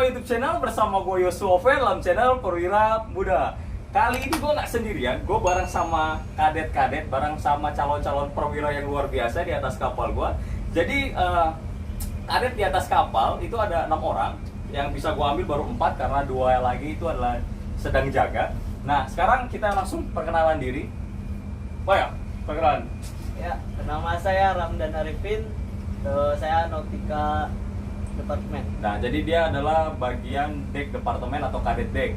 Gua YouTube channel bersama gue Yosua dalam channel Perwira Muda. Kali ini gue nggak sendirian, gue bareng sama kadet-kadet, bareng sama calon-calon perwira yang luar biasa di atas kapal gue. Jadi kadet di atas kapal itu ada 6 orang, yang bisa gue ambil baru 4 karena 2 lagi itu adalah sedang jaga. Nah sekarang kita langsung perkenalan diri. Oh ya, perkenalan. Ya, nama saya Ramdan Arifin. Saya Nautika Departemen. Nah, jadi dia adalah bagian dek departemen atau kadet dek.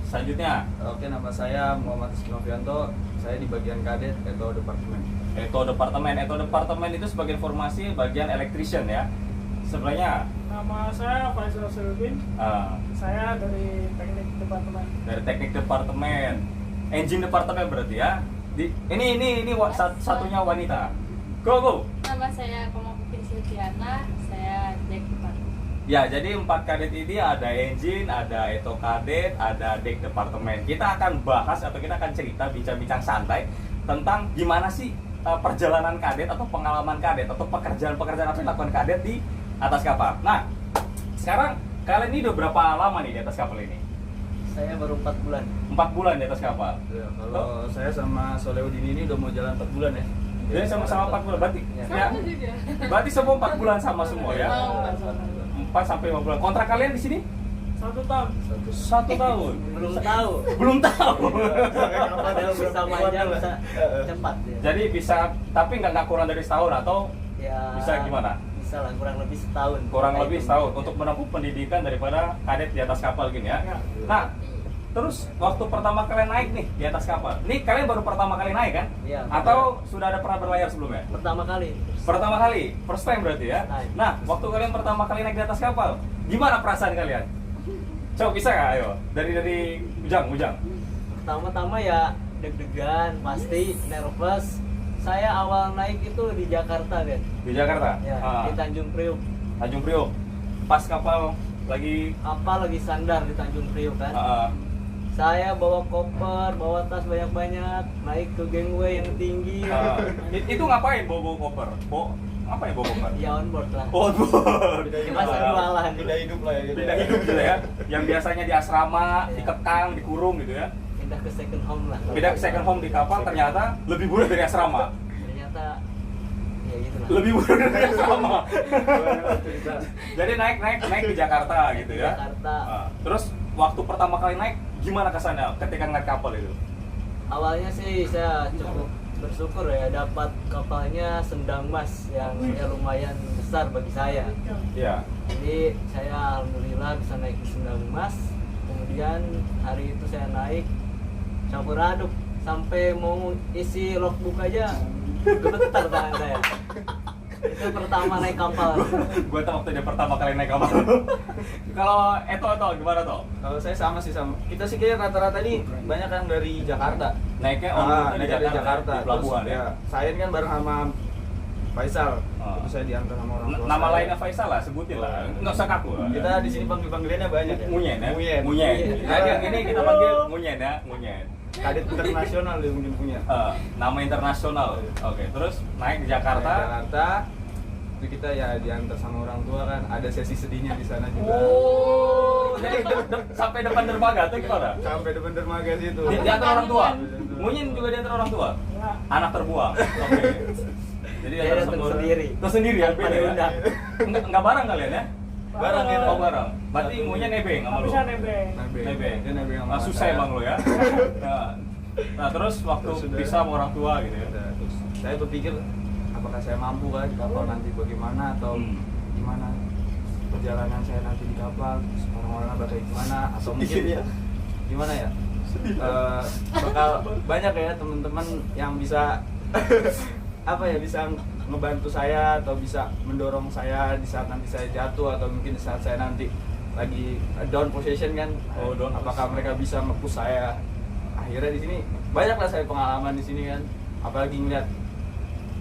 Selanjutnya, Oke, nama saya Muhammad Rizky Novianto. Saya di bagian kadet Eto Departemen. Eto departemen itu sebagai informasi bagian electrician ya. Sebelahnya Nama saya Faisal Suludin. Saya dari teknik departemen. dari teknik departemen, engine departemen berarti ya. Ini satunya wanita. Go. Nama saya Komopin Silviana, saya dek departemen. Ya, jadi 4 kadet ini ada engine, ada eto kadet, ada dek departemen. Kita akan bahas atau kita akan cerita bincang-bincang santai tentang gimana sih perjalanan kadet atau pengalaman kadet atau pekerjaan-pekerjaan apa yang dilakukan kadet di atas kapal. Nah, sekarang kalian ini udah berapa lama nih di atas kapal ini? Saya baru 4 bulan. 4 bulan di atas kapal. Ya, kalau saya sama Solehudin ini udah mau jalan 4 bulan ya. Jadi sama-sama 4 bulan berarti. Ya. Ya. juga. Berarti semua 4 bulan sama semua ya. Mau. 4 sampai 5 bulan. Kontrak kalian di sini? 1 tahun. 1 tahun. Belum tahu. Belum tahu. Padahal bisa panjang, bisa cepat ya. Jadi bisa, tapi nggak kurang dari setahun atau Ya, bisa gimana? Bisa lah, kurang lebih setahun. Kurang Kita lebih hitung. setahun untuk menempuh pendidikan daripada kadet di atas kapal gini ya. Ya. Nah, terus waktu pertama kalian naik nih di atas kapal, ini kalian baru pertama kali naik kan? Iya. Atau sudah ada pernah berlayar sebelumnya? Pertama kali. Pertama kali, first time berarti ya. Naik. Nah, waktu kalian pertama kali naik di atas kapal, gimana perasaan kalian? Coba bisa nggak? Ayo, dari Ujang. Pertama-tama ya deg-degan, pasti nervous. Saya awal naik itu di Jakarta kan. Di Jakarta. Ya, di Tanjung Priok. Tanjung Priok. Pas kapal lagi Kapal lagi sandar di Tanjung Priok kan. Saya bawa koper, bawa tas banyak-banyak, naik ke gangway yang tinggi. itu ngapain bawa koper? Ngapain bawa koper? Ya on board lah. Oh, Di masa jualan. Beda hidup lah ya gitu. Beda hidup gitu ya. Yang biasanya di asrama, Iya. dikekang, dikurung gitu ya. Pindah ke second home lah. Pindah ke second home di kapal ternyata lebih murah dari asrama. Ternyata ya gitu lah. Lebih murah dari asrama. Jadi naik di Jakarta gitu ya. Jakarta. Terus waktu pertama kali naik gimana kesannya ketika ngeliat kapal itu? Awalnya sih saya cukup bersyukur ya dapat kapalnya Sendang Mas yang ya lumayan besar bagi saya. Iya. Jadi saya alhamdulillah bisa naik di Sendang Mas. Kemudian hari itu saya naik campur aduk sampai mau isi logbook aja gemetar tangan saya. Itu pertama naik kapal. Gua tahu waktu dia pertama kali naik kapal. Kalau Eto gimana toh? Kalau saya sama. Kita sih kayak rata-rata ini banyak yang dari Jakarta. Naiknya Naiknya dari Jakarta. di pelabuhan Terus, ya. Saya ini kan bareng sama Faisal. Terus saya diantar sama orang tua. Nama saya. lainnya Faisal lah, sebutin lah. Nggak usah kaku. Kita di sini panggil-panggilannya banyak ya. Munyen ya. Munyen. Munyen. Nah, yang ini kita panggil Munyen ya, Munyen. Kadet internasional dia mungkin punya. Nama internasional. Oke, terus naik di Naik Jakarta. Jakarta. Itu kita ya diantar sama orang tua kan. Ada sesi sedihnya di sana juga. Oh, jadi sampai depan dermaga tuh gimana? Sampai depan dermaga situ. Diantar orang tua. Munyen juga diantar orang tua. Ya. Anak terbuang. Oke. Jadi Dia diantar datang semua. sendiri. Tersendiri ya, Tanpa beda ya. diundang. Enggak bareng kalian ya? Bareng kita. Oh, bareng. Berarti Munyen nebeng sama lu. Bisa nebeng. Nebeng. Dia nebeng sama Susah saya. emang lo ya. Nah, terus waktu Terus udah. bisa sama orang tua gitu ya. Udah, terus saya berpikir apakah saya mampu kan di kapal nanti bagaimana atau gimana perjalanan saya nanti di kapal, terus orang-orang bakal gimana atau mungkin gimana ya. Bakal banyak ya teman-teman yang bisa apa ya, bisa ngebantu saya atau bisa mendorong saya di saat nanti saya jatuh atau mungkin di saat saya nanti lagi down position kan. Oh, down apakah position. mereka bisa nge-push saya. Akhirnya di sini banyaklah saya pengalaman di sini kan, apalagi ngeliat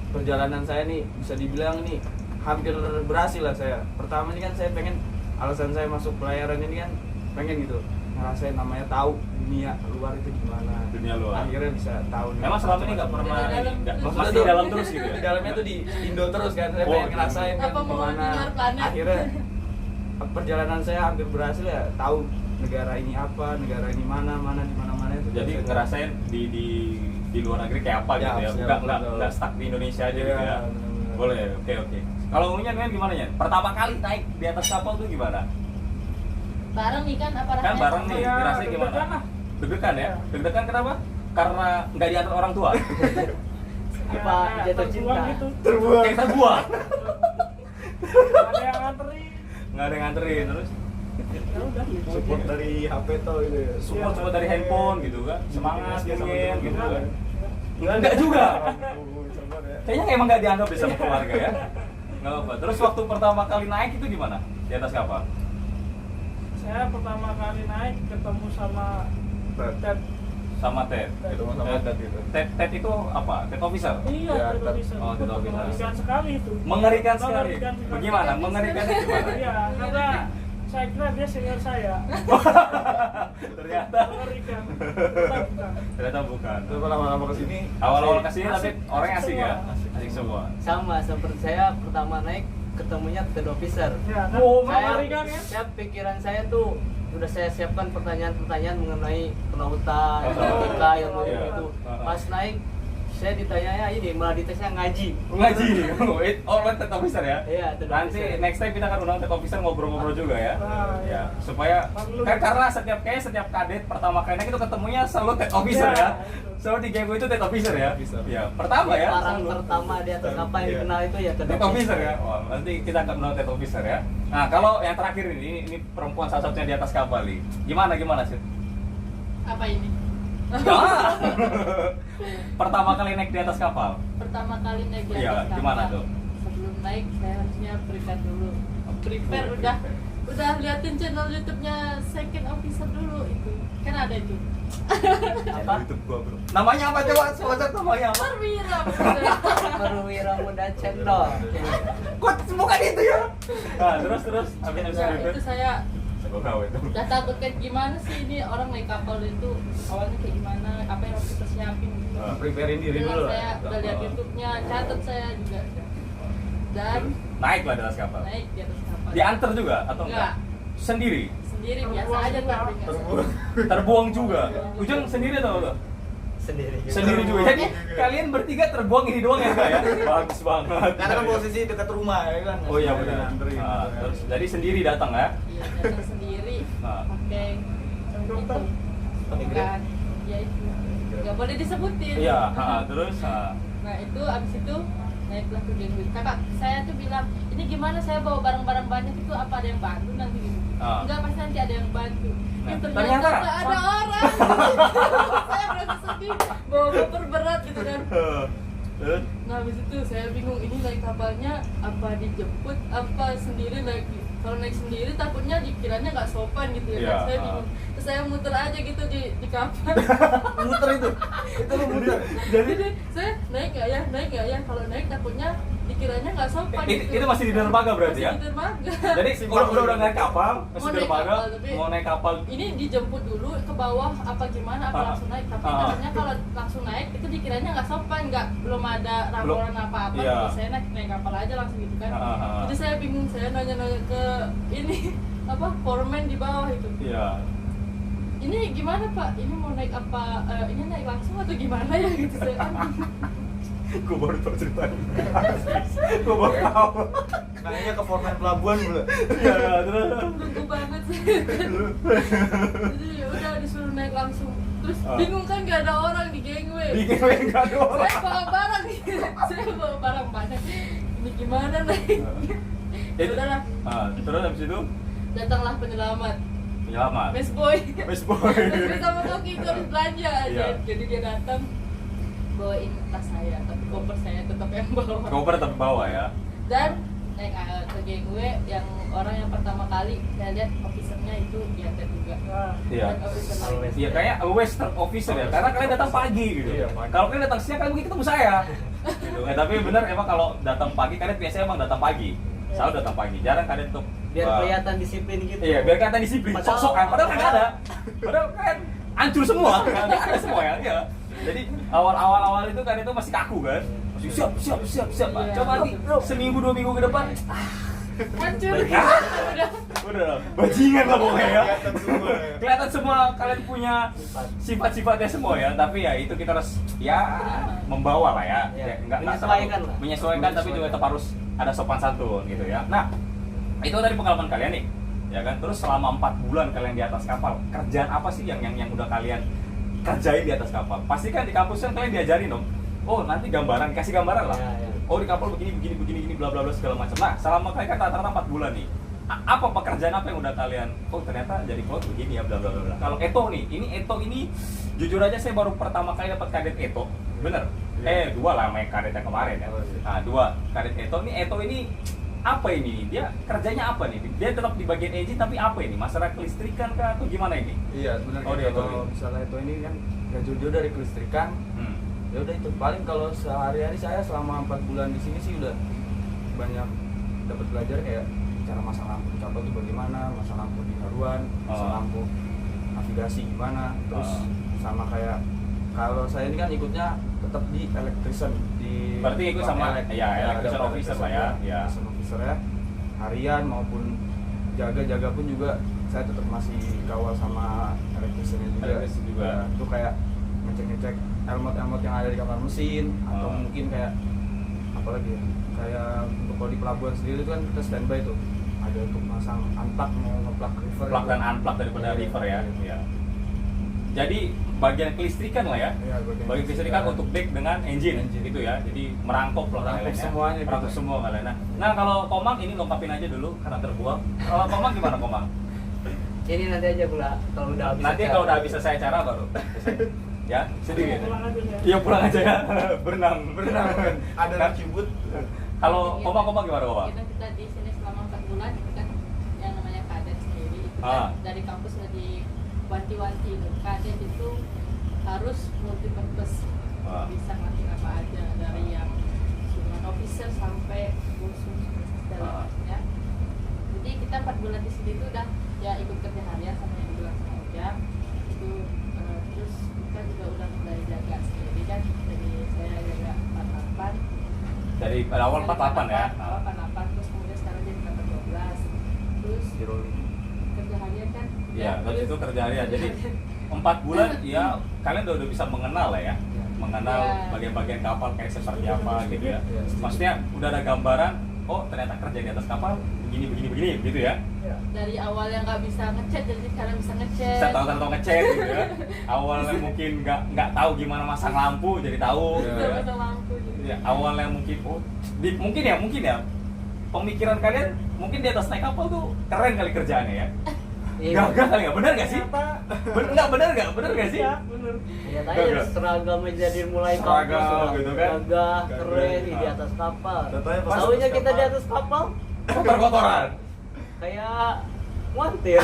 perjalanan saya nih bisa dibilang ini hampir berhasil lah saya. Pertama ini kan saya pengen, alasan saya masuk pelayaran ini kan pengen gitu ngerasain namanya tahu dunia luar itu gimana. Dunia luar. Akhirnya bisa tahu. Memang selama ini nggak pernah Maksudnya masih tuh, dalam terus gitu ya. Di dalamnya tuh di Indo terus kan, saya Oh, pengen ngerasain kan apa mau gimana. di luar planet? Akhirnya perjalanan saya hampir berhasil ya, tahu negara ini apa, negara ini mana itu. Jadi Saya ngerasain di luar negeri kayak apa gitu ya, siap, betul. nggak stuck di Indonesia aja gitu ya. benar-benar. Boleh, oke. Kalau Unyan kan gimana ya? Pertama kali naik di atas kapal tuh gimana? Bareng nih kan apa Kan rasanya? bareng nih, Ya, rasanya gimana? deg-degan lah. Deg-degan ya? Deg-degan kenapa? Karena nggak diantar orang tua. Apa jatuh cinta? Gitu. Kayak terbuang. Nggak ada yang nganterin. Nggak ada yang nganterin terus. Ya udah gitu. Support aja. dari HP tuh itu ya. Support cuma dari handphone gitu kan. Semangat Iya, sama pengen temen gitu juga. kan. Enggak juga. Support ya. Kayaknya emang nggak dianggap deh sama keluarga ya. Nggak apa. Terus waktu pertama kali naik itu gimana? Di atas kapal? Saya pertama kali naik ketemu sama Ted. Sama Ted. Ketemu sama Ted gitu. Ted itu apa? Ted officer? Iya, Ya, Ted Ted. bisa. Oh, Ted officer. Mengerikan sekali itu. Mengerikan sekali. Mengerikan sekali. Bagaimana? Mengerikannya gimana? Iya, karena saya kira dia senior saya. Ternyata Mengerikan. Ternyata bukan. ternyata bukan. Terus lama-lama kesini. Awal-awal kesini tapi Asik orang asik ya, semua. asik semua. Sama seperti saya pertama naik ketemunya third officer. Ya, kan? Oh, Mengerikan ya. Pikiran saya tuh sudah saya siapkan pertanyaan-pertanyaan mengenai kelautan, Oh, etika yang iya. itu. Pas naik saya ditanya ini malah ditesnya ngaji. Ngaji. Oh, lo Ted officer ya? Iya, Ted Nanti officer. next time kita akan undang Ted officer ngobrol-ngobrol juga ya. Ah, Ya, iya. supaya Perlu. kan karena setiap kadet pertama kali naik itu ketemunya selalu Ted officer Iya, ya. betul. Selalu di game itu Ted officer ya. Officer. Ya, pertama ya. Orang selalu. pertama di atas kapal yang Iya. dikenal itu ya Ted officer ya. Wah, nanti kita akan undang Ted officer ya. Nah, kalau yang terakhir ini perempuan salah satunya di atas kapal nih. Gimana sih? Apa ini? Ah. Pertama kali naik di atas kapal. Pertama kali naik di Iya, atas kapal. gimana tuh? Sebelum naik saya harusnya prepare dulu. Prepare udah liatin channel YouTube-nya Second Officer dulu itu. Kan ada itu. Apa? YouTube gua, Bro. Namanya apa coba? Coba namanya apa? Perwira muda. Perwira Muda Channel. Kok bukan itu ya? Nah, terus habis Nah, itu saya Oh, itu. udah takut kayak gimana sih ini orang naik kapal itu awalnya kayak gimana, apa yang harus dipersiapin gitu. Preparein diri Udah dulu lah. saya udah lihat YouTube-nya, catat saya juga. Dan Naiklah di atas kapal. naik di atas kapal. Diantar juga atau Enggak. enggak? Sendiri. Sendiri biasa aja tapi nggak Terbuang. Terbuang juga. Ujung sendiri atau apa? Sendiri. Sendiri juga. Jadi kalian bertiga terbuang ini doang ya, enggak ya? Bagus banget. Karena kan posisi dekat rumah ya kan. Oh iya benar. Anterin. Nah, terus jadi sendiri datang ya? Iya, datang sendiri Nah. pakai dokter. bukan ya itu nggak boleh disebutin. Iya, terus Nah itu abis itu naiklah ke geng gue. Kakak saya tuh bilang ini gimana saya bawa barang-barang banyak itu apa ada yang bantu nanti gitu. Enggak pasti nanti ada yang bantu. Nah, Ternyata ternyata nggak ada orang. Saya merasa sedih bawa koper berat gitu kan. terus Nah habis itu saya bingung ini naik kapalnya apa dijemput apa sendiri lagi. Kalau naik sendiri takutnya dikiranya nggak sopan gitu ya. Iya, Saya bingung. Terus saya muter aja gitu di kapal. Muter itu. Itu lu muter. Jadi saya naik nggak ya. Kalau naik takutnya dikiranya nggak sopan gitu. itu masih di dermaga berarti ya? Masih di dermaga. Jadi udah naik kapal, masih Mau di naik dermaga, kapal, tapi- mau naik kapal. Ini dijemput dulu ke bawah apa gimana apa langsung naik tapi katanya kalau langsung naik itu dikiranya nggak sopan belum ada raporan apa-apa Iya. gitu. Saya naik kapal aja langsung gitu kan. Ah. Jadi saya bingung saya nanya-nanya ke ini apa foreman di bawah itu. Iya. Ini gimana Pak? Ini mau naik apa? Ini naik langsung atau gimana ya gitu saya. Gue baru tau ceritanya. Gue baru tahu. Kayaknya ke foreman pelabuhan dulu. Iya, terus. Lugu banget sih. Jadi ya udah disuruh naik langsung. Terus bingung kan gak ada orang di gangway. Di game enggak ada orang. Saya bawa barang nih. Saya bawa barang banyak. Ini gimana naik? Itu Udahlah. Terus habis itu Datanglah penyelamat. penyelamat. Best boy. Best boy. Best boy sama koki itu harus belanja. Iya. Jadi dia datang bawain tas saya, tapi koper saya tetap yang bawa. Koper tetap bawa ya. Dan naik ke gangway yang orang yang pertama kali saya lihat officernya itu dia juga. Nah, Iya. Dan officer lain. Iya kayak western officer ya, karena kalian datang pagi gitu. Iya, pagi. Kalau kalian datang siang kalian mungkin ketemu saya. Gitu. Tapi bener emang kalau datang pagi kalian biasanya emang datang pagi. Selalu datang pagi. Jarang kalian untuk Biar kelihatan disiplin gitu. Iya, biar kelihatan disiplin. Sok-sokan padahal nggak ada. Padahal kalian hancur semua. Nggak ada semua ya. Iya. Jadi awal itu kan itu masih kaku kan. Masih siap. Pak. Iya. Coba nanti seminggu 2 minggu ke depan hancur. Udah bajingan lah pokoknya ya. Kelihatan semua ya. Kelihatan semua kalian punya sifat-sifatnya semua ya, tapi ya itu kita harus ya membawa lah ya. Ya, Enggak menyesuaikan terlalu lah. menyesuaikan, tapi juga tetap harus ada sopan santun gitu ya. Nah, itu dari pengalaman kalian nih. Ya kan? Terus selama 4 bulan kalian di atas kapal, kerjaan apa sih yang udah kalian kerjain di atas kapal? Pasti kan di kampus kan kalian diajarin dong. Oh, nanti gambaran, kasih gambaran lah. Ya. Oh, di kapal begini bla bla bla segala macam. Nah, selama kalian kan rata-rata 4 bulan nih. Apa pekerjaan apa yang udah kalian? Oh, ternyata jadi pilot begini ya bla bla bla. Kalau Eto nih, Eto ini jujur aja saya baru pertama kali dapat kadet Eto. Bener? Iya. 2 lah main kadet yang kemarin ya. Oh, iya. Nah, 2 kadet Eto ini apa ini? Dia kerjanya apa nih? Dia tetap di bagian engine tapi apa ini? Masalah kelistrikan kah atau gimana ini? Iya sebenarnya Oh, dia kalau tahu. misalnya itu ini kan gak jauh-jauh dari kelistrikan. Ya udah itu paling kalau sehari-hari saya selama 4 bulan di sini sih udah banyak dapat belajar kayak cara masang lampu di kapal itu bagaimana, masang lampu di haruan, masang lampu navigasi gimana, terus sama kayak kalau saya ini kan ikutnya tetap di electrician di Berarti ikut sama ya electrician ada officer lah ya. Ya. electrician officer ya harian maupun jaga-jaga pun juga saya tetap masih kawal sama electrician juga. Electrician juga. Ya, itu kayak ngecek elmot yang ada di kamar mesin atau mungkin kayak apa lagi ya kayak untuk kalau di pelabuhan sendiri itu kan kita standby tuh ada untuk masang unplug mau ngeplug river Plug itu. dan unplug daripada Iya, river ya. iya. Iya. Jadi bagian kelistrikan lah ya. Iya, Bagian kelistrikan untuk deck dengan engine gitu ya. Jadi merangkop lah Merangkop kalian ya. semuanya gitu. Merangkop semua kalian. Nah, kalau Komang ini lengkapin aja dulu karena terbuang. Kalau Komang gimana Komang? Ini nanti aja pula kalau udah habis. Nanti acara. kalau udah habis selesai acara baru. Ya, sedikit. Pulang aja ya. Iya pulang aja ya. Berenang. Ada Nah, cubut Kalau Komang gimana Komang? Kita di sini selama 4 bulan itu kan yang namanya kadet sendiri itu Ah. kan dari kampus udah diwanti-wanti kadet itu harus multi purpose, Ah. bisa ngelakuin apa aja dari yang cuma officer sampai khusus Ah. ya. Jadi kita 4 bulan di sini tuh udah ya ikut kerja harian sama yang bilang sama Ujang itu terus kita juga udah mulai jaga sendiri kan jadi saya jaga 48 Dari pada awal 48 ya. awal 48 terus kemudian sekarang jadi 12 terus kerja harian kan Iya, terus terus itu kerja harian. Jadi 4 bulan ya kalian udah bisa mengenal lah ya. Mengenal Iya. bagian-bagian kapal kayak seperti apa gitu ya. Iya, setuju. Maksudnya udah ada gambaran, oh ternyata kerja di atas kapal begini gitu ya. dari awal yang nggak bisa ngechat jadi sekarang bisa ngechat Bisa tahu ngechat gitu ya. Awalnya mungkin nggak tahu gimana masang lampu jadi tahu gitu bisa ya. pasang lampu jadi Ya, awalnya mungkin mungkin ya pemikiran kalian mungkin di atas naik kapal tuh keren kali kerjaannya ya. Iya. Gagah kali nggak? Bener nggak sih? Bener nggak sih? Iya, bener. Ya tadi Gagah. seragamnya jadi mulai Seragam kampus gitu kan. gagah, Gagah. keren di Ah. atas kapal. Contohnya pas Tahunya atas kita di kapal. atas kapal Kotor-kotoran. kayak montir.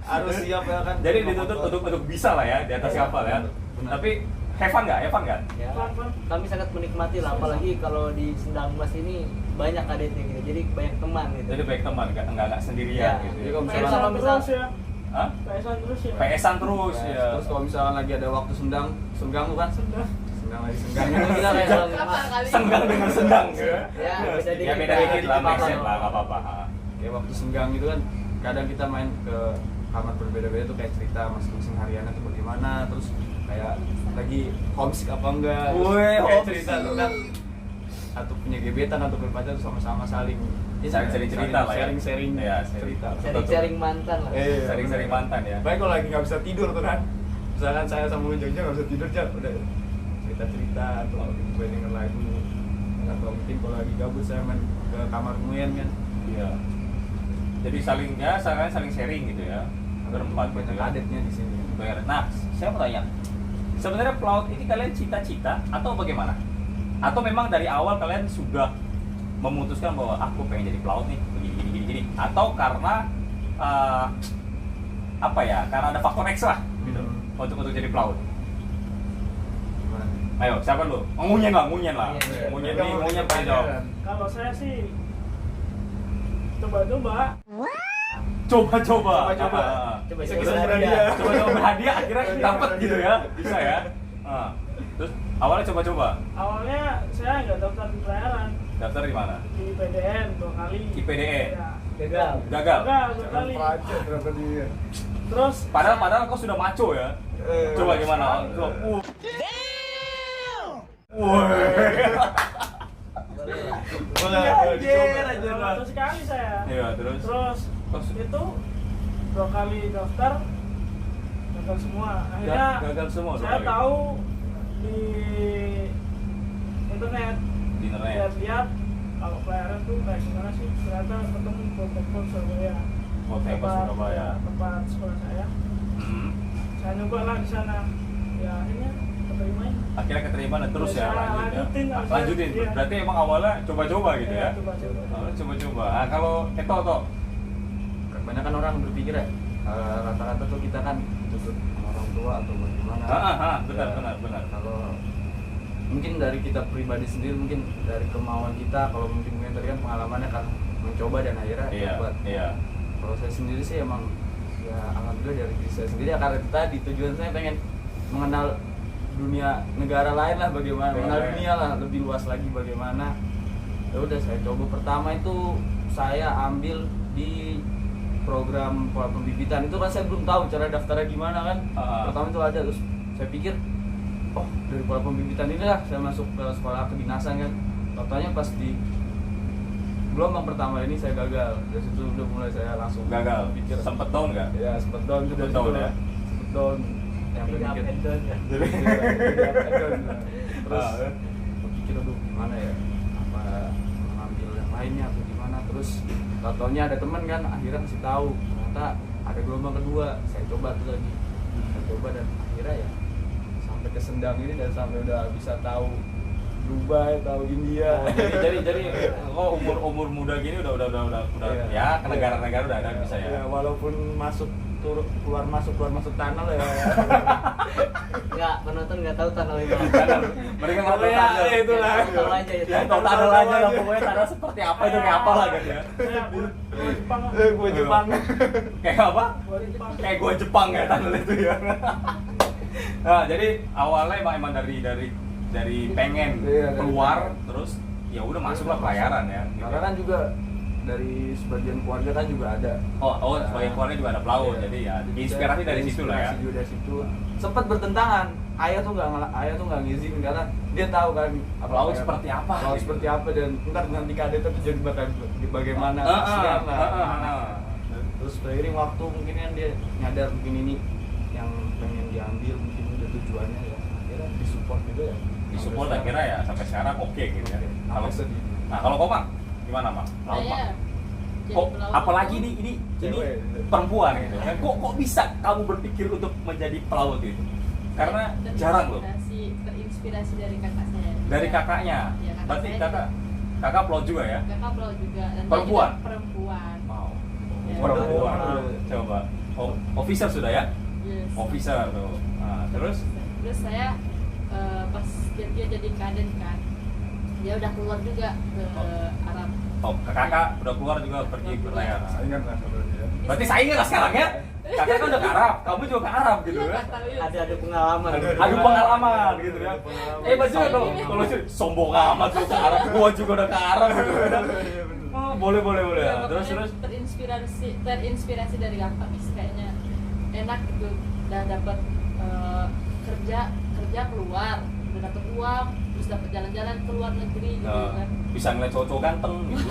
harus siap ya kan. Jadi dituntut untuk bisa lah ya di atas Iya, kapal ya. benar. Tapi have fun nggak? Ya, Pelan-pelan. kami sangat menikmati lah, apalagi kalau di Sendang Mas ini banyak kadetnya gitu, jadi banyak teman gitu. Jadi baik teman, nggak sendirian Ya. gitu. Jadi Ya. kalau Kayak misalnya kalau misal terus ya. Hah? PSan terus ya. PS-an terus Nah, ya. terus kalau misalnya lagi ada waktu senggang bukan? Sudah. Senggang lagi senggang. Itu kita kayak kapal kali Senggang dengan sendang gitu ya. Ya, beda dikit. Ya beda dikit lah, Kapal. make sense lah, nggak apa-apa. Kayak waktu senggang gitu kan kadang kita main ke kamar berbeda-beda tuh kayak cerita masing-masing harian atau bagaimana terus kayak lagi homesick apa enggak terus Wih, kayak homesick. cerita tentang atau punya gebetan atau berpacar sama-sama saling Saling cerita lah ya. sharing Iya, cerita Sharing mantan lah. Sering-sering mantan ya. baik kalau lagi nggak bisa tidur tuh kan misalkan saya sama lu Jogja nggak bisa tidur aja udah cerita atau gue denger lagu atau mungkin kalau lagi gabut saya main ke kamar Nguyen kan Iya. Jadi saling sharing gitu ya. Berempat gitu banyak ya. adetnya di sini Nah, saya mau tanya, sebenarnya pelaut ini kalian cita-cita atau bagaimana? Atau memang dari awal kalian sudah memutuskan bahwa aku pengen jadi pelaut nih, begini, atau karena apa ya? Karena ada faktor X lah, gitu, untuk jadi pelaut. gimana nih? Ayo, siapa dulu? Ngunyen lah. Iya. Ngunyen pengen jawab. Kalau saya sih coba-coba. Coba-coba. Coba Bisa-bisa coba berhadiah. Coba-coba berhadiah, akhirnya dapat gitu ya, bisa ya. Terus awalnya coba-coba. Awalnya saya nggak daftar di pelayaran. Daftar di mana? di PDN 2 kali. IPDN. Ya. Gagal. Gagal. Gagal 2 kali. berapa dia? Terus Padahal kau sudah maco ya. Coba gimana? Coba. Boleh. Satu sekali saya. Iya, terus. Terus itu 2 kali daftar gagal semua. Akhirnya Gagal semua. dua saya kali. tahu di internet Di internet. lihat kalau pelayaran tuh kayak gimana sih, ternyata ketemu protokol Surabaya, Protokol Surabaya. tempat sekolah saya. Hmm. Saya nyoba lah di sana, ya akhirnya keterimain. Akhirnya keterima dan terus ya Saya lanjutin. lanjutin, Lanjutin. iya. Berarti emang awalnya coba-coba gitu ya. Coba-coba. Oh, coba-coba. Nah, kalau Eto, Kebanyakan orang berpikir ya, rata-rata tuh kita kan dituntut sama orang tua atau bagaimana. Benar. Kalau mungkin dari kita pribadi sendiri, mungkin dari kemauan kita, kalau mungkin tadi kan pengalamannya kan mencoba dan akhirnya Iya, dapat. iya. Kalau saya sendiri sih emang ya alhamdulillah dari diri saya sendiri ya, karena itu tadi tujuan saya pengen mengenal dunia negara lain lah, bagaimana mengenal dunia lah lebih luas lagi bagaimana. Ya udah saya coba. Pertama itu saya ambil di program pola pembibitan, itu kan saya belum tahu cara daftarnya gimana kan. Pertama itu ada, terus saya pikir oh dari pola pembibitan inilah saya masuk ke sekolah kedinasan kan. Totalnya pas di gelombang pertama ini saya gagal. Dari situ udah mulai saya langsung Gagal. pikir Sempet down nggak? ya sempet down itu Sempet dari down situ ya? sempet down yang Tiga berpikir pendon ya. terus berpikir aduh gimana ya, apa mengambil yang lainnya atau gimana. Terus totalnya ada teman kan akhirnya kasih tahu ternyata ada gelombang kedua. Saya coba tuh lagi, saya coba dan akhirnya ya sampai ke Sendang ini dan sampai udah bisa tahu Dubai, tahu India. Oh, jadi umur muda gini udah Iya. ya ke negara-negara udah ada bisa ya. Ya, walaupun keluar masuk tunnel ya. Enggak, penonton enggak tahu tunnel itu. Mereka nggak tahu Ya, tunnel. itulah. Tahu aja ya. Ya tahu tunnel aja lah, pokoknya tunnel seperti apa itu kayak apa lah gitu ya. Saya gua Jepang lah. Gue Jepang. Kayak apa? Gua Jepang. Kayak gua Jepang ya tunnel itu ya. Nah, jadi awalnya emang dari pengen Iya, dari keluar pengen. terus ya udah masuklah pelayaran ya. Gitu. Karena kan juga dari sebagian keluarga kan juga ada. Oh, sebagai keluarga juga ada pelaut, Iya. jadi ya inspirasi dari situ lah ya. Inspirasi juga dari situ. Sempat bertentangan. Ayah tuh nggak ngizinin karena dia tahu kan Pelaut kayak- seperti apa, Pelaut gitu. seperti apa dan ntar nanti kadet itu jadi bagaimana. Ah, kasihan lah. ah. Terus seiring waktu mungkin kan dia nyadar mungkin ini yang pengen diambil, mungkin udah tujuannya ya. Akhirnya disupport juga ya. Disupport akhirnya ya sampai sekarang oke gitu ya. Kalau sedih. nah kalau kau Mak, gimana Mak? Pelaut Mak? Saya jadi Kok pelaut apalagi itu ini Cewek. perempuan gitu kan? Kok bisa kamu berpikir untuk menjadi pelaut gitu? Karena jarang loh. Terinspirasi dari kakak saya. Dari kakaknya. Ya, kakak Berarti saya kakak pelaut juga ya? Kakak pelaut juga dan dia Perempuan? juga perempuan. Wow. Ya. Perempuan. Waduh. Coba. Officer sudah ya? Yes. Officer tuh. Nah, terus Terus saya pas dia jadi kaden kan, dia udah keluar juga ke Arab. kakak udah keluar juga pergi berlayar. Saingan lah sebenarnya ya. Berarti saingan lah sekarang ya? Kakak kan udah ke Arab, kamu juga ke Arab gitu Iya, ya? nggak tahu ya. Ada pengalaman. Adu pengalaman gitu ya. Pengalaman. Baju dong. Kalau sih sombong amat lu ke Arab, gua juga udah ke Arab gitu. Oh, boleh. Ya, Terus pokoknya terinspirasi dari kakak sih, kayaknya enak gitu, udah dapat kerja keluar, udah dapat uang, terus dapat jalan-jalan ke luar negeri gitu kan. bisa ngeliat cowok ganteng gitu.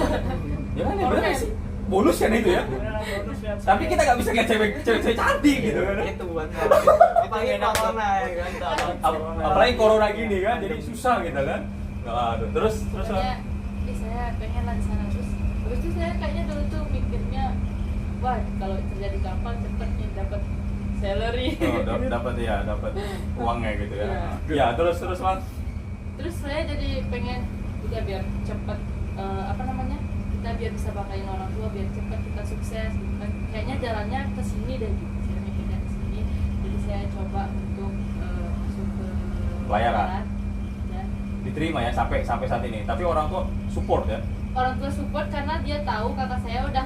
Ya kan ya Keren. bener sih. Bonus kan itu ya. Bonus lihat Tapi saya. kita nggak bisa ngeliat cewek cantik gitu kan. Itu buat apalagi corona ya kan. Apalagi corona gini kan, jadi susah gitu kan. Aduh, terus Makanya saya pengen lah di sana, terus habis itu saya kayaknya dulu tuh mikirnya, wah kalau kerja di kapal cepet nih dapat salary. dapat uangnya gitu ya. Iya. Ya, terus Mas. Terus saya jadi pengen udah biar cepet kita biar bisa banggain orang tua, biar cepet kita sukses gitu kan. Kayaknya jalannya ke sini deh gitu. Saya mikirnya ke sini. Jadi saya coba untuk masuk ke Pelayaran. Dan Diterima ya sampai saat ini. Tapi orang tua support ya. orang tua support karena dia tahu kakak saya udah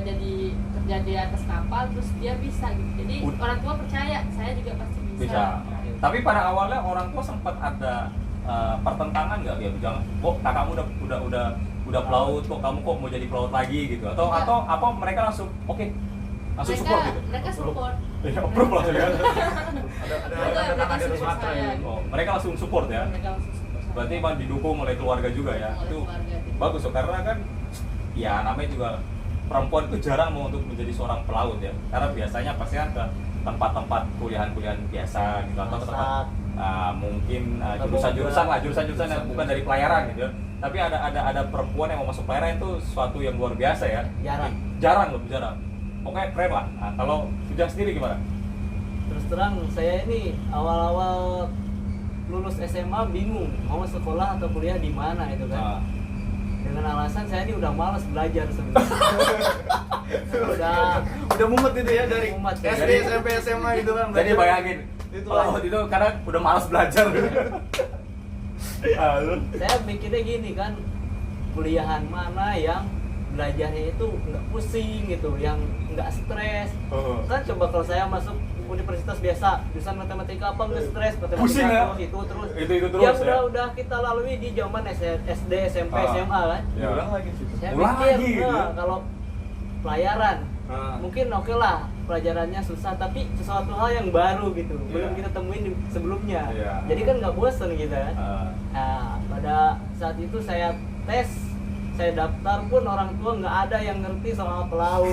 jadi kerja di atas kapal, terus dia bisa gitu. Jadi Ud- orang tua percaya saya juga pasti bisa. Bisa. Tapi pada awalnya orang tua sempat ada pertentangan nggak ya? Jangan, kok kakakmu udah pelaut, kok kamu kok mau jadi pelaut lagi gitu? Atau apa mereka langsung oke, langsung support gitu? Mereka support. Ya, approve langsung ya. Ada Mereka dari support Sumatera saya. gitu. Oh, mereka langsung support ya. Mereka langsung support saya. Berarti emang didukung oleh keluarga juga ya. Oleh Itu keluarga juga. bagus loh, karena kan ya namanya juga perempuan itu jarang mau untuk menjadi seorang pelaut ya. Karena biasanya pasti kan ke tempat-tempat kuliahan biasa gitu atau ke tempat Masak. mungkin Atau jurusan-jurusan boga. lah, jurusan-jurusan yang bukan dari pelayaran gitu ya. Tapi ada perempuan yang mau masuk pelayaran itu suatu yang luar biasa ya. Jarang. Jarang. Pokoknya keren lah. Nah, kalau Ujang sendiri gimana? Terus terang saya ini awal-awal lulus SMA bingung mau sekolah atau kuliah di mana itu kan. Nah, Dengan alasan saya ini udah malas belajar sebenarnya. Udah mumet itu ya dari Mumet. SD, Jadi- SMP, SMA gitu kan. jadi bayangin Itu pelaut itu karena udah malas belajar. Lu? Saya mikirnya gini kan, kuliahan mana yang belajarnya itu nggak pusing gitu, yang nggak stres. Oh. Kan coba kalau saya masuk universitas biasa, jurusan matematika apa nggak stres, matematika Pusing ya? terus itu terus. Itu terus Yang ya? udah kita lalui di zaman SD, SMP, Ah. SMA kan. Ya. Ulang lagi situ. Saya Ulang mikir, lagi, gitu. kalau pelayaran Ah. mungkin oke lah pelajarannya susah, tapi sesuatu hal yang baru gitu, belum Iya. kita temuin sebelumnya. Iya. Jadi kan nggak bosen gitu kan. Ah. Nah, pada saat itu saya tes, saya daftar pun orang tua nggak ada yang ngerti soal pelaut,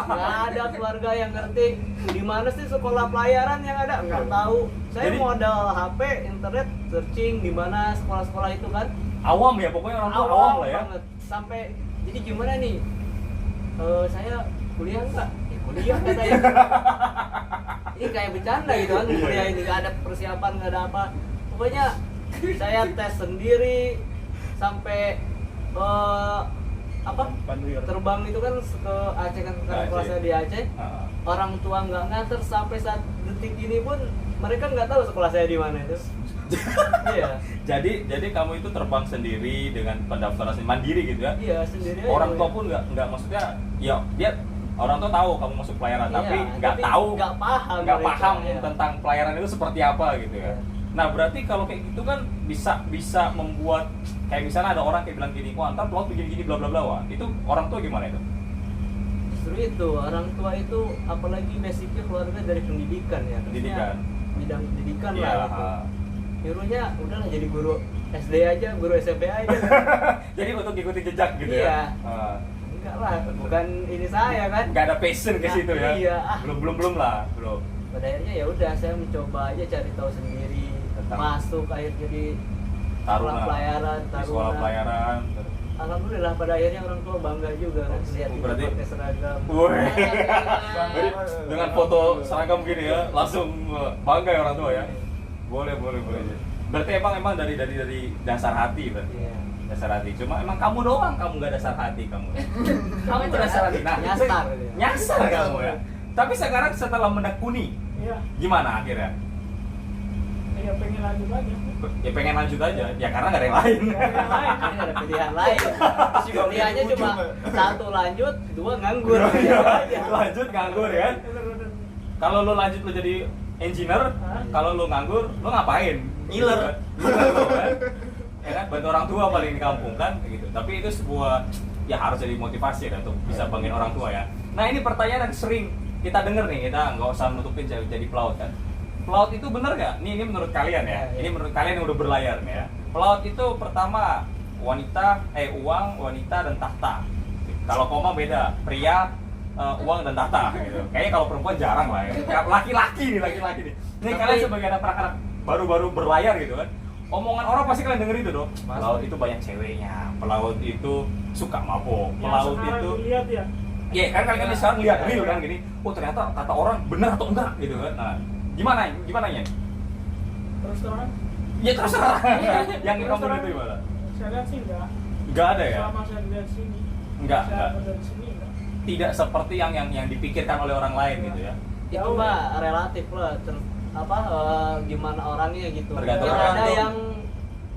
nggak ada keluarga yang ngerti di mana sih sekolah pelayaran yang ada, nggak tahu. Saya Jadi- modal HP, internet, searching di mana sekolah-sekolah itu kan. Awam ya, pokoknya orang tua awam lah ya. Banget. Sampai jadi gimana nih? Saya kuliah nggak? Ya, kuliah katanya. Ini kayak bercanda gitu kan, kuliah ini nggak ada persiapan, nggak ada apa. Pokoknya saya tes sendiri sampai terbang itu kan ke Aceh kan, Ke Aceh. kelasnya di Aceh. Ah. Orang tua nggak nganter sampai saat detik ini pun mereka nggak tahu sekolah saya di mana itu. Iya, Jadi kamu itu terbang sendiri dengan pendaftaran mandiri gitu ya? iya sendiri. aja. Orang tua pun nggak maksudnya ya dia orang tua tahu kamu masuk pelayaran Iya, tapi nggak tapi tahu nggak paham nggak mereka, paham iya. tentang pelayaran itu seperti apa gitu ya. Iya. Nah berarti kalau kayak gitu kan bisa membuat kayak misalnya ada orang kayak bilang gini, wah ntar pelaut begini bla bla bla, wah itu orang tua gimana itu? Justru itu orang tua itu apalagi basicnya keluarga dari pendidikan ya. Pendidikan. Bidang pendidikan Iya. lah gitu. Nyuruhnya udahlah jadi guru SD aja, guru SMP aja. Jadi untuk ikuti jejak gitu Iya. ya? Ah. Enggak lah, bukan ini saya kan. Nggak ada passion ke Nah, situ ya? iya. Belum lah, belum. Pada akhirnya ya udah saya mencoba aja cari tahu sendiri. Tentang- Masuk akhirnya di Taruna. sekolah pelayaran, Di sekolah taruna. pelayaran. Alhamdulillah pada akhirnya orang tua bangga juga kan lihat kita Berarti- pakai seragam. Woi. Jadi dengan foto seragam gini ya, langsung bangga ya orang tua ya. Boleh. Berarti emang dari dasar hati berarti. Iya. Dasar hati. Cuma emang kamu doang kamu nggak dasar hati kamu. Kamu itu dasar hati. Nah, Nyasar gitu ya. Nyasar kamu ya. Tapi sekarang setelah menekuni, Iya, gimana akhirnya? ya pengen lanjut aja. Ya pengen lanjut aja. Ya karena nggak ada yang lain. Nggak ada yang lain. Ini ada pilihan lain. Kuliahnya ujung, cuma Pak. satu lanjut, dua nganggur. Lanjut nganggur ya. Bener-bener. Kalau lo lanjut lo jadi engineer, Hah? kalau lo nganggur, lo ngapain? Ngiler. Ngiler lo kan? Ya kan, bantu orang tua paling di kampung kan, kayak gitu. Tapi itu sebuah ya harus jadi motivasi ya untuk bisa banggain orang tua ya. Nah ini pertanyaan yang sering kita denger nih, kita nggak usah nutupin jadi pelaut kan. Pelaut itu bener nggak? Ini menurut kalian ya. Ya. Ini menurut kalian yang udah berlayar nih ya. Pelaut itu pertama uang, wanita dan tahta. Kalau koma beda, pria, uang dan tahta gitu. Kayaknya kalau perempuan jarang lah ya. Laki-laki nih. Ini Tapi- kalian sebagai anak baru-baru berlayar gitu kan. Omongan orang pasti kalian denger itu dong. Pasti. Pelaut itu banyak ceweknya. Pelaut itu suka mabok. Yang Pelaut sekarang itu dilihat ya. iya kan kalian sekarang lihat real kan gini. Oh ternyata kata orang benar atau enggak gitu kan. Nah, gimana ya? Terus terang, Ya terserah. Yang Terus kamu terang. itu gimana? saya lihat sih enggak. Enggak ada ya? Selama saya lihat sini, Enggak. saya kerja di sini enggak. Tidak seperti yang dipikirkan oleh orang lain gitu ya. Itu Jauh, mah relatif lah, gimana orangnya gitu. Tergantung Yang ada orang. yang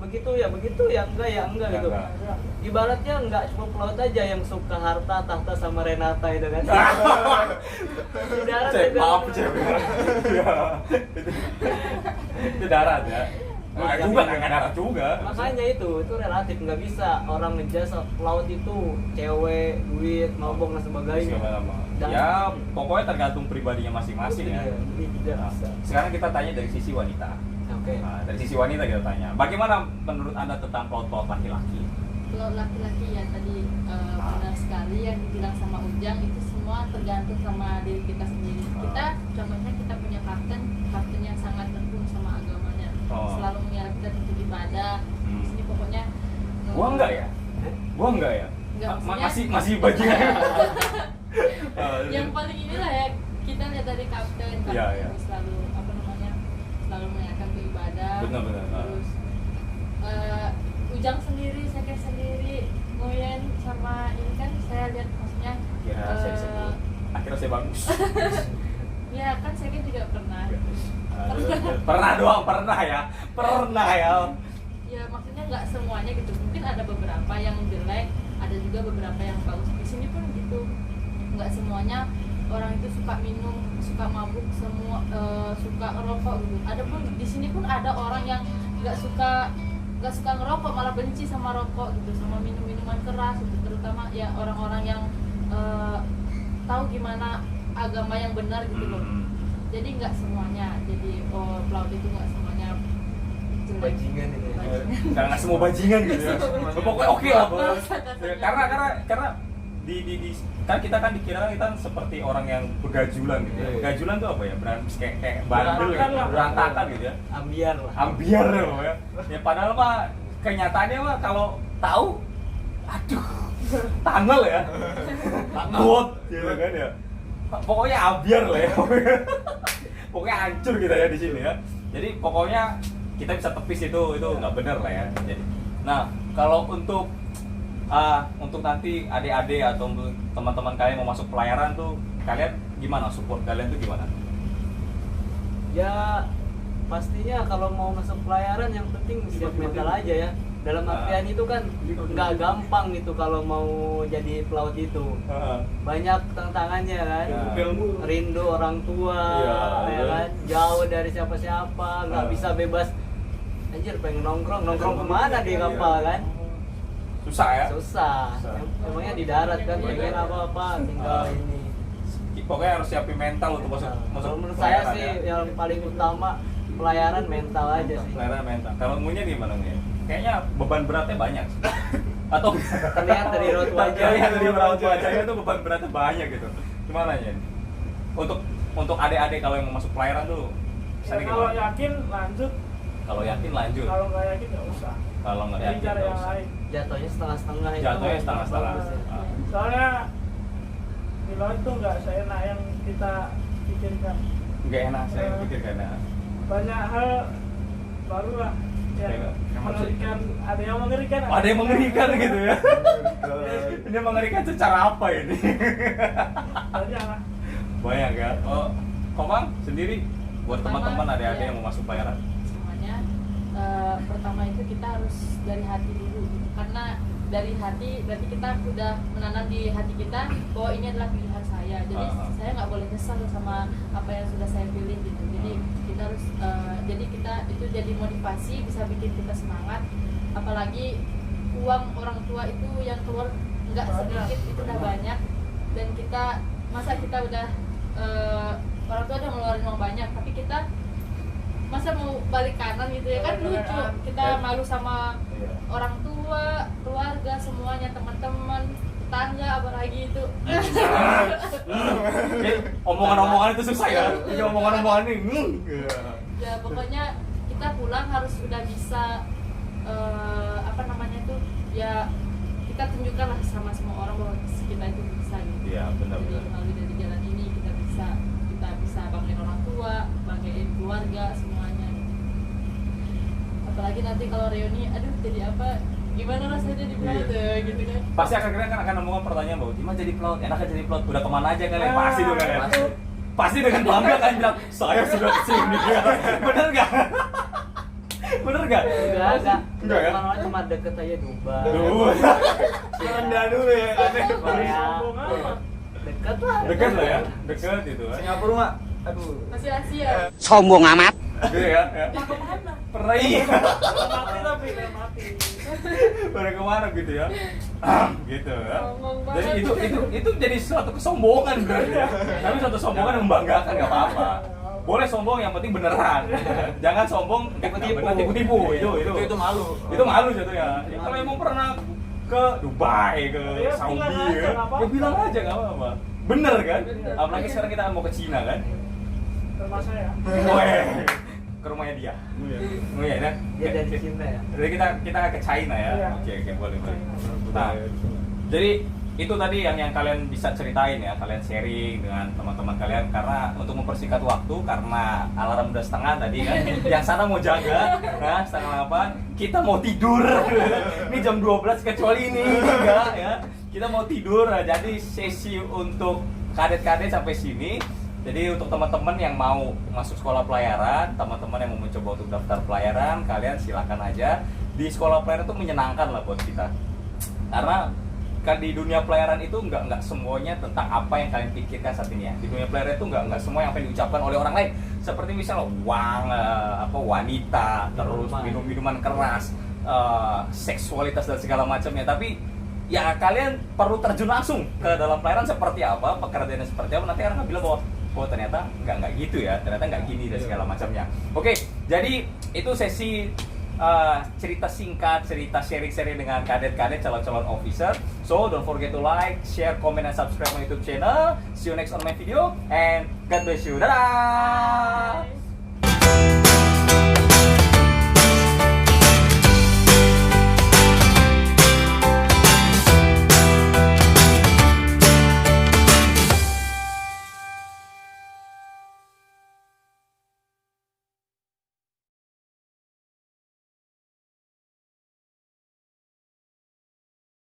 begitu ya enggak gitu. Enggak. Enggak. Ibaratnya enggak cuma pelaut aja yang suka harta tahta sama Renata itu kan. Di darat Cek, juga. maaf cek. Ya. Itu darat ya. Nggak juga, nggak darat juga. Makanya itu relatif, nggak bisa orang ngejas laut itu cewek, duit, mabok dan sebagainya. Ya pokoknya tergantung pribadinya masing-masing ya. Jadi tidak Nah, bisa. sekarang kita tanya dari sisi wanita. Oke. Nah, dari sisi wanita kita tanya, bagaimana menurut anda tentang pelaut-pelaut laki-laki? Kalau laki-laki ya tadi benar sekali yang dibilang sama Ujang, itu semua tergantung sama diri kita sendiri. Kita contohnya kita punya kapten yang sangat tekun sama agamanya, selalu mengingatkan untuk ibadah. Di sini pokoknya Gua enggak ya? Gua enggak ya? Enggak, maksudnya- Masih bajingan. yang paling inilah ya, kita lihat dari kapten Iya, iya. itu selalu apa namanya, selalu mengingatkan ke ibadah. Benar-benar. Terus Ujang sendiri, saya sendiri, Nguyen sama ini kan saya lihat maksudnya Kira saya sebut. Akhirnya saya bagus. ya kan saya juga pernah Pernah ya. ya maksudnya nggak semuanya gitu, mungkin ada beberapa yang jelek, ada juga beberapa yang bagus. Di sini pun gitu, nggak semuanya orang itu suka minum, suka mabuk, semua suka ngerokok gitu. Ada pun di sini pun ada orang yang nggak suka ngerokok, malah benci sama rokok gitu, sama minuman keras gitu. Terutama ya orang-orang yang tahu gimana agama yang benar gitu loh. Jadi nggak semuanya, jadi pelaut itu nggak semuanya jelek. Bajingan itu ya. Nggak semua bajingan gitu ya. Pokoknya oke lah bos. Karena di kan kita kan dikira kita seperti orang yang begajulan gitu ya. Iya. Begajulan tuh apa ya? Kayak bandel gitu, berantakan gitu ya. Ambiar lah. Ambiar ya pokoknya. Ya padahal mah kenyataannya mah kalau tahu, aduh, tanggal ya, kuat gitu kan ya. Pokoknya ambiar lah ya. Pokoknya hancur kita ya di sini ya. Jadi pokoknya kita bisa tepis itu nggak benar lah ya. Jadi, nah kalau untuk nanti adik-adik atau untuk teman-teman kalian mau masuk pelayaran tuh, kalian gimana, support kalian tuh gimana? Ya pastinya kalau mau masuk pelayaran yang penting siap mental aja ya. Dalam artian itu kan nggak gampang gitu kalau mau jadi pelaut itu. Banyak tantangannya kan. Ya. Rindu orang tua, Iya, ya betul. kan. Jauh dari siapa-siapa, nggak bisa bebas. Anjir pengen nongkrong kemana di kapal kan? Susah ya? Susah. Emangnya di darat kan pengen apa-apa tinggal ini. Pokoknya harus siapin mental untuk masuk Kalau menurut saya pelayaran sih ya. yang paling utama pelayaran mental aja sih. Pelayaran mental. Kalau Ngunya gimana Ngunya? Kayaknya beban beratnya banyak. Atau Terlihat dari raut wajah. Terlihat dari raut wajahnya itu beban beratnya banyak gitu. Gimana ya? Untuk adik-adik kalau yang mau masuk pelayaran tuh Ya, sering kalau gimana? yakin lanjut, Kalau yakin lanjut. kalau nggak yakin nggak usah. Kalau nggak Jadi yakin cari nggak yang usah. lain. Jatuhnya setengah-setengah itu. Jatuhnya setengah-setengah. bagus ya. Ah. Soalnya di laut tuh nggak seenak yang kita pikirkan. Nggak enak saya pikir karena Banyak hal baru lah Kayak yang mengerikan, ada yang mengerikan. ada yang mengerikan gitu ya. Ini mengerikan secara apa ini? Banyak lah. Banyak kan? Oh, Komang sendiri buat Pertama, teman-teman adik-adik ya. yang mau masuk pelayaran. Semuanya pertama itu kita harus dari hati dulu gitu. Karena dari hati berarti kita udah menanam di hati kita bahwa ini adalah pilihan saya, jadi saya nggak boleh nyesal sama apa yang sudah saya pilih gitu. Jadi kita harus jadi kita itu jadi motivasi, bisa bikin kita semangat. Apalagi uang orang tua itu yang keluar nggak sedikit, itu udah banyak, dan kita masa kita udah orang tua udah ngeluarin uang banyak tapi kita masa mau balik kanan gitu ya kan, lucu. Kita malu sama orang tua, keluarga, semuanya, teman-teman, tetangga, apalagi itu. Omongan-omongan itu susah ya. Ini omongan-omongan ini. Ya pokoknya kita pulang harus udah bisa apa namanya tuh ya, kita tunjukkan lah sama semua orang bahwa kita itu bisa gitu. Iya, benar-benar. Jadi melalui dari jalan ini kita bisa banggain orang tua, banggain keluarga, semuanya gitu. Apalagi nanti kalau reuni, aduh jadi apa, gimana rasanya jadi pelaut gitu kan. Pasti akan omongan pertanyaan bahwa gimana jadi pelaut, enaknya jadi pelaut, udah kemana aja kalian? Pasti tuh kalian. Pasti dengan bangga kan bilang saya sudah kesini. Bener nggak? Bener nggak? Enggak Enggak ya? Kemana-mana cuma deket aja Dubai. Rendah dulu ya. Korea. Sombong amat. Dekat lah. Dekat lah ya, dekat itu. Singapura mah, aduh. Masih Asia. Sombong amat. Gitu ya. Nah, kemana? Pernah iya. Mati tapi udah mati. Pada kemana gitu ya. Gitu ya. Sombong Jadi banget. itu jadi suatu kesombongan berarti ya. Tapi suatu sombongan yang membanggakan nggak apa-apa. Boleh sombong yang penting beneran. Jangan sombong tipu-tipu. Itu malu. Itu malu jatuhnya. Ya, kalau emang pernah ke Dubai, ke Ya, Saudi bilang aja, ya, nggak apa-apa. ya bilang aja nggak apa-apa. Bener kan? Bener. Apalagi sekarang kita mau ke Cina kan? Rumah saya. Ke rumahnya dia. Iya. Oh iya, kan? Dia dari Cinta ya. Jadi kita ke China ya. Iya. Oke, boleh. Nah, jadi itu tadi yang kalian bisa ceritain ya, kalian sharing dengan teman-teman kalian karena untuk mempersingkat waktu karena alarm udah setengah tadi kan. Yang sana mau jaga, nah 7:30 kita mau tidur. Ini jam 12 kecuali ini enggak ya. Kita mau tidur. Nah, jadi sesi untuk kadet-kadet sampai sini. Jadi untuk teman-teman yang mau masuk sekolah pelayaran, teman-teman yang mau mencoba untuk daftar pelayaran, kalian silakan aja. Di sekolah pelayaran itu menyenangkan lah buat kita. Karena kan di dunia pelayaran itu nggak semuanya tentang apa yang kalian pikirkan saat ini ya. Di dunia pelayaran itu nggak semua yang apa yang diucapkan oleh orang lain. Seperti misalnya uang, wanita, terus minum-minuman keras, seksualitas dan segala macamnya. Tapi ya kalian perlu terjun langsung ke dalam pelayaran seperti apa, pekerjaannya seperti apa. Nanti orang bilang bahwa oh ternyata nggak gitu ya, ternyata nggak gini dan segala macamnya. Oke, jadi itu sesi cerita singkat, cerita sharing-sharing dengan kadet-kadet calon-calon officer. So don't forget to like, share, comment, and subscribe my YouTube channel. See you next on my video and God bless you. Dadah. Bye.